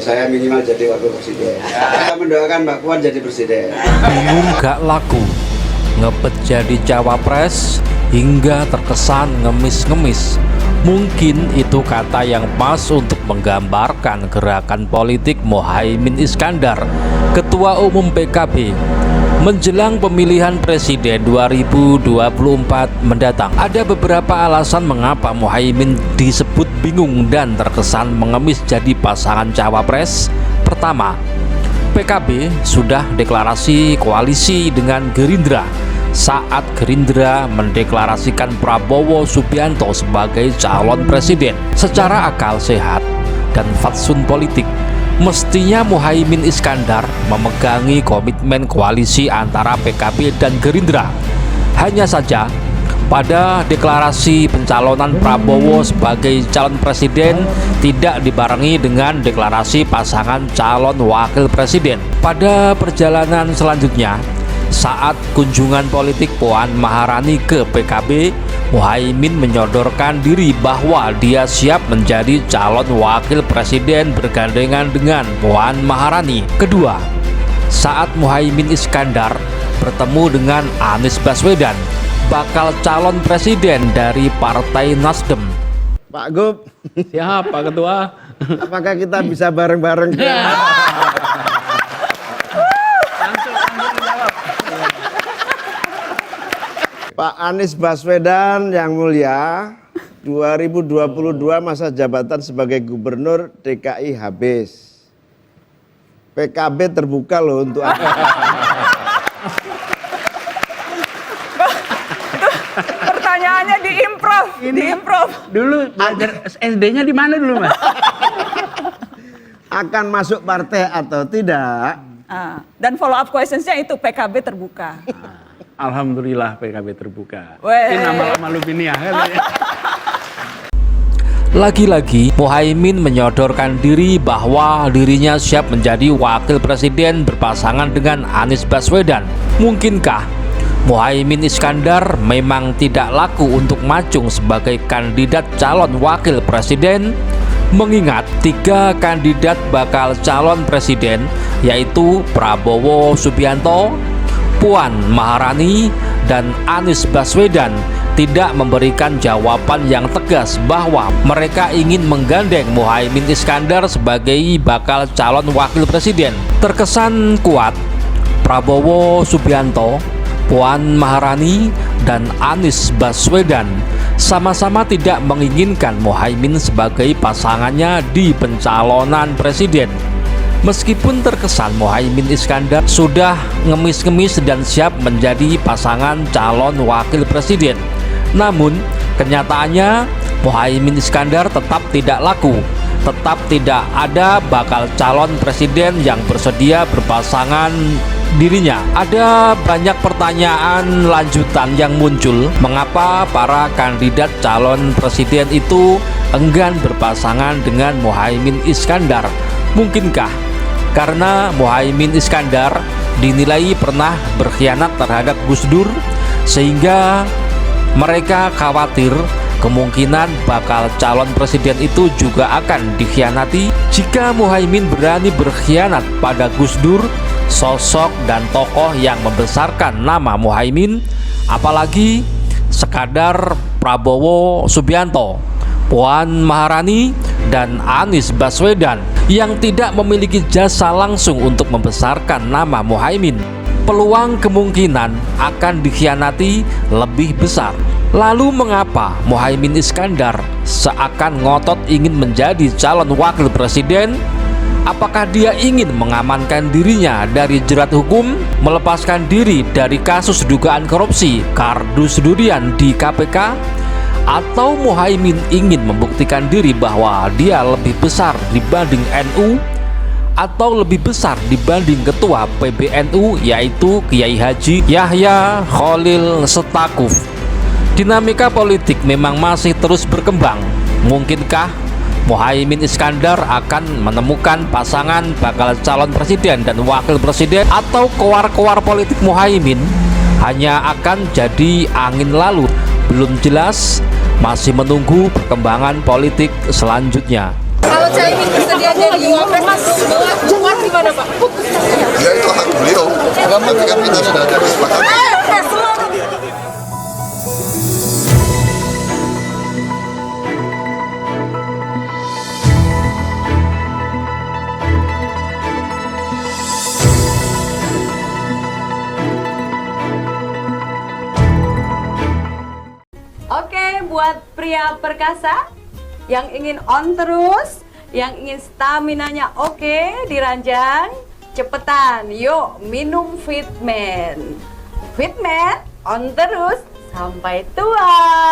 saya minimal jadi wakil presiden. Kita mendoakan Mbak Puan jadi presiden. Bingung gak laku, ngepet jadi cawapres, hingga terkesan ngemis-ngemis. Mungkin itu kata yang pas untuk menggambarkan gerakan politik Muhaimin Iskandar, Ketua Umum PKB, menjelang pemilihan Presiden 2024 mendatang. Ada beberapa alasan mengapa Muhaimin disebut bingung dan terkesan mengemis jadi pasangan cawapres. Pertama, PKB sudah deklarasi koalisi dengan Gerindra saat Gerindra mendeklarasikan Prabowo Subianto sebagai calon presiden. Secara akal sehat dan fatsun politik, mestinya Muhaimin Iskandar memegangi komitmen koalisi antara PKB dan Gerindra. Hanya saja pada deklarasi pencalonan Prabowo sebagai calon presiden tidak dibarengi dengan deklarasi pasangan calon wakil presiden. Pada perjalanan selanjutnya, saat kunjungan politik Puan Maharani ke PKB, Muhaimin menyodorkan diri bahwa dia siap menjadi calon wakil presiden bergandengan dengan Puan Maharani. Kedua, saat Muhaimin Iskandar bertemu dengan Anies Baswedan, bakal calon presiden dari Partai Nasdem. Pak Gub, Siap, Pak Ketua. apakah kita bisa bareng-bareng? Pak Anies Baswedan yang mulia, 2022 masa jabatan sebagai Gubernur DKI habis. PKB terbuka loh untuk Pertanyaannya diimprov. Dulu belajar SD-nya di mana dulu, Mas? akan masuk partai atau tidak. Dan follow up questionsnya itu PKB terbuka. Alhamdulillah PKB terbuka. Weh. Ini nama-nama Lubinia kan ya. Lagi-lagi Muhaimin menyodorkan diri bahwa dirinya siap menjadi wakil presiden berpasangan dengan Anies Baswedan. Mungkinkah Muhaimin Iskandar memang tidak laku untuk maju sebagai kandidat calon wakil presiden? Mengingat 3 kandidat bakal calon presiden yaitu Prabowo Subianto, Puan Maharani, dan Anies Baswedan tidak memberikan jawaban yang tegas bahwa mereka ingin menggandeng Muhaimin Iskandar sebagai bakal calon wakil presiden. Terkesan kuat Prabowo Subianto, Puan Maharani, dan Anies Baswedan sama-sama tidak menginginkan Muhaimin sebagai pasangannya di pencalonan presiden. Meskipun terkesan Muhaimin Iskandar sudah ngemis-ngemis dan siap menjadi pasangan calon wakil presiden, namun kenyataannya Muhaimin Iskandar tetap tidak laku. Tetap tidak ada bakal calon presiden yang bersedia berpasangan dirinya. Ada banyak pertanyaan lanjutan yang muncul. Mengapa para kandidat calon presiden itu enggan berpasangan dengan Muhaimin Iskandar? Mungkinkah karena Muhaimin Iskandar dinilai pernah berkhianat terhadap Gus Dur, sehingga mereka khawatir kemungkinan bakal calon presiden itu juga akan dikhianati? Jika Muhaimin berani berkhianat pada Gus Dur, sosok dan tokoh yang membesarkan nama Muhaimin, apalagi sekadar Prabowo Subianto, Puan Maharani, dan Anies Baswedan yang tidak memiliki jasa langsung untuk membesarkan nama Muhaimin, peluang kemungkinan akan dikhianati lebih besar. Lalu mengapa Muhaimin Iskandar seakan ngotot ingin menjadi calon wakil presiden? Apakah dia ingin mengamankan dirinya dari jerat hukum, melepaskan diri dari kasus dugaan korupsi kardus durian di KPK? Atau Muhaimin ingin membuktikan diri bahwa dia lebih besar dibanding NU, atau lebih besar dibanding ketua PBNU yaitu Kiai Haji Yahya Khalil Setakuf? Dinamika politik memang masih terus berkembang. Mungkinkah Muhaimin Iskandar akan menemukan pasangan bakal calon presiden dan wakil presiden, atau kowar-kowar politik Muhaimin hanya akan jadi angin lalu? Belum jelas, masih menunggu perkembangan politik selanjutnya. Kalau Caimin bersedia dia jadi wapres, Puan gimana Pak? Ya itu hak beliau. Tapi kan kita sudah ada kesepakatan. Oke, buat pria perkasa yang ingin on terus, yang ingin staminanya oke, diranjang, cepetan, yuk minum Fitman. Fitman on terus sampai tua.